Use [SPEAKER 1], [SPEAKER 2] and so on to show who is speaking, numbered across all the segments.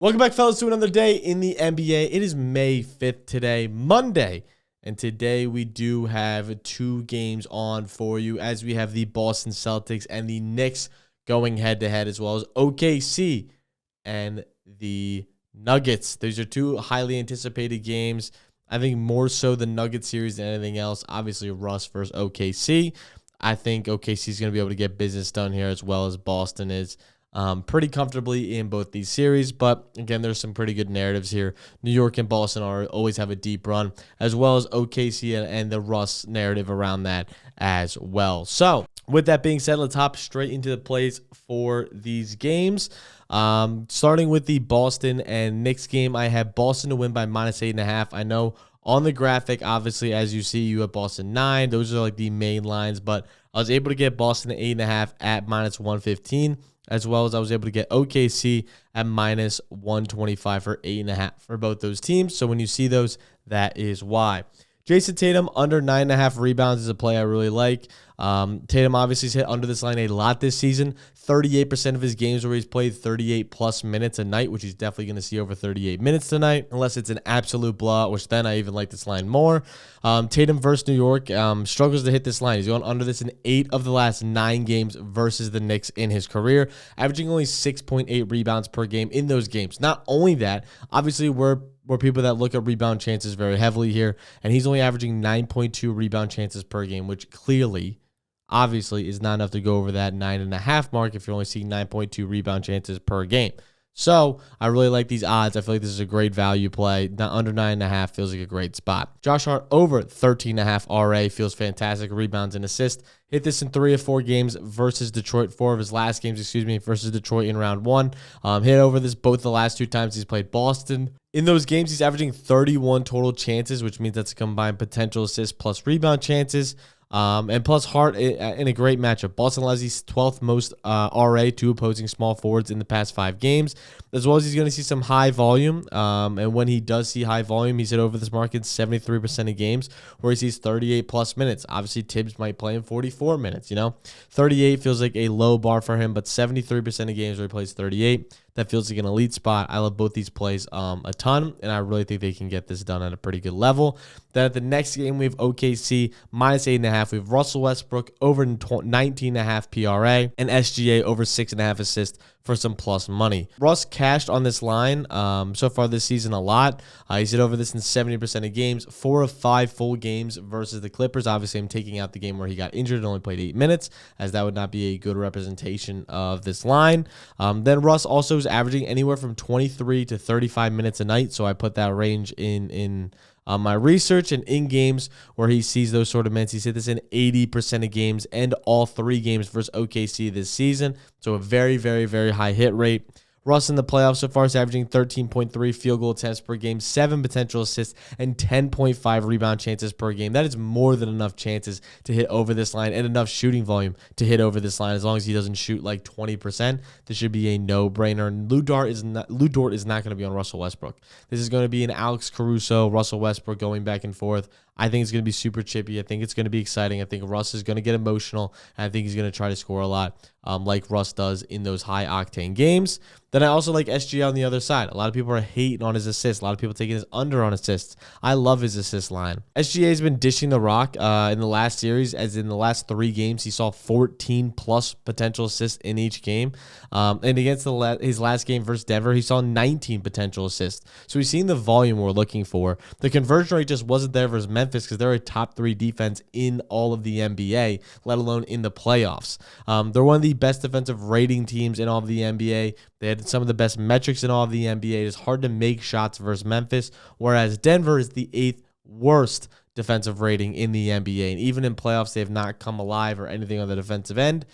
[SPEAKER 1] Welcome back, fellas, to another day in the NBA. It is May 5th today, Monday. And today we do have two games on for you as we have the Boston Celtics and the Knicks going head-to-head, as well as OKC and the Nuggets. These are two highly anticipated games. I think more so the Nuggets series than anything else. Obviously, Russ versus OKC. I think OKC is going to be able to get business done here as well as Boston is. Pretty comfortably in both these series, but again, there's some pretty good narratives here. New York and Boston always have a deep run, as well as OKC and the Russ narrative around that as well. So, with that being said, let's hop straight into the plays for these games. Starting with the Boston and Knicks game, I have Boston to win by -8.5. I know on the graphic, obviously, as you see, you have Boston 9. Those are like the main lines, but I was able to get Boston at 8.5 at -115. As well as I was able to get OKC at -125 for 8.5 for both those teams. So when you see those, that is why. Jason Tatum under 9.5 rebounds is a play I really like. Tatum obviously has hit under this line a lot this season. 38% of his games where he's played 38-plus minutes a night, which he's definitely going to see over 38 minutes tonight, unless it's an absolute blowout, which then I even like this line more. Tatum versus New York struggles to hit this line. He's going under this in 8 of the last 9 games versus the Knicks in his career, averaging only 6.8 rebounds per game in those games. Not only that, obviously we're people that look at rebound chances very heavily here, and he's only averaging 9.2 rebound chances per game, which clearly, obviously, is not enough to go over that 9.5 mark if you're only seeing 9.2 rebound chances per game. So I really like these odds. I feel like this is a great value play. Under 9.5 feels like a great spot. Josh Hart over 13.5 RA feels fantastic. Rebounds and assists. Hit this in 3 of 4 games versus Detroit. 4 of his last games, versus Detroit in round 1. Hit over this both the last 2 times he's played Boston. In those games, he's averaging 31 total chances, which means that's a combined potential assist plus rebound chances. And plus Hart in a great matchup. Boston allows the 12th most RA to opposing small forwards in the past 5 games, as well as he's going to see some high volume. And when he does see high volume, he's hit over this market 73% of games where he sees 38-plus minutes. Obviously, Tibbs might play in 44 minutes, 38 feels like a low bar for him, but 73% of games where he plays 38. That feels like an elite spot. I love both these plays a ton, and I really think they can get this done at a pretty good level. Then at the next game, we have OKC -8.5. We have Russell Westbrook over 19.5 PRA and SGA over 6.5 assists for some plus money. Russ cashed on this line so far this season a lot. He's hit over this in 70% of games, 4 of 5 full games versus the Clippers. Obviously, I'm taking out the game where he got injured and only played 8 minutes, as that would not be a good representation of this line. Then Russ also is averaging anywhere from 23 to 35 minutes a night, so I put that range in my research, and in games where he sees those sort of minutes, he's hit this in 80% of games and all 3 games versus OKC this season. So a very, very, very high hit rate. Russ in the playoffs so far is averaging 13.3 field goal attempts per game, 7 potential assists, and 10.5 rebound chances per game. That is more than enough chances to hit over this line and enough shooting volume to hit over this line. As long as he doesn't shoot like 20%, this should be a no-brainer. And Lou Dort is not going to be on Russell Westbrook. This is going to be an Alex Caruso, Russell Westbrook going back and forth. I think it's going to be super chippy. I think it's going to be exciting. I think Russ is going to get emotional, and I think he's going to try to score a lot like Russ does in those high-octane games. Then I also like SGA on the other side. A lot of people are hating on his assists. A lot of people taking his under on assists. I love his assist line. SGA has been dishing the rock in the last series, as in the last 3 games, he saw 14-plus potential assists in each game. And against his last game versus Denver, he saw 19 potential assists. So he's seen the volume we're looking for. The conversion rate just wasn't there versus Memphis because they're a top 3 defense in all of the NBA, let alone in the playoffs. They're one of the best defensive rating teams in all of the NBA. They had some of the best metrics in all of the NBA. It's hard to make shots versus Memphis, whereas Denver is the 8th worst defensive rating in the NBA. And even in playoffs, they have not come alive or anything on the defensive end.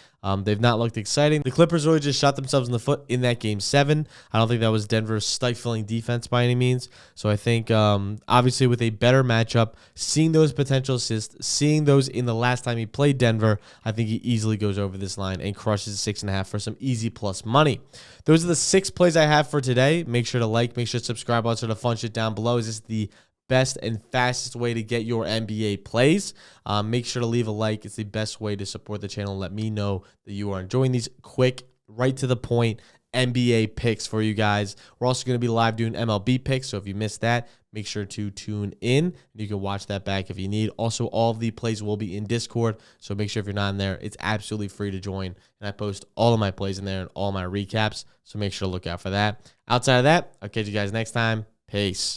[SPEAKER 1] They've not looked exciting. The Clippers really just shot themselves in the foot in that Game 7. I don't think that was Denver's stifling defense by any means. So I think, obviously, with a better matchup, seeing those potential assists, seeing those in the last time he played Denver, I think he easily goes over this line and crushes 6.5 for some easy plus money. Those are the 6 plays I have for today. Make sure to like, make sure to subscribe, also the fun shit down below. Is this the best and fastest way to get your NBA plays? Make sure to leave a like. It's the best way to support the channel and let me know that you are enjoying these quick, right to the point NBA picks for you guys. We're also going to be live doing MLB picks, so if you missed that, make sure to tune in. You can watch that back if you need. Also, all of the plays will be in Discord, so make sure if you're not in there, it's absolutely free to join. And I post all of my plays in there and all my recaps, so make sure to look out for that. Outside of that, I'll catch you guys next time. Peace.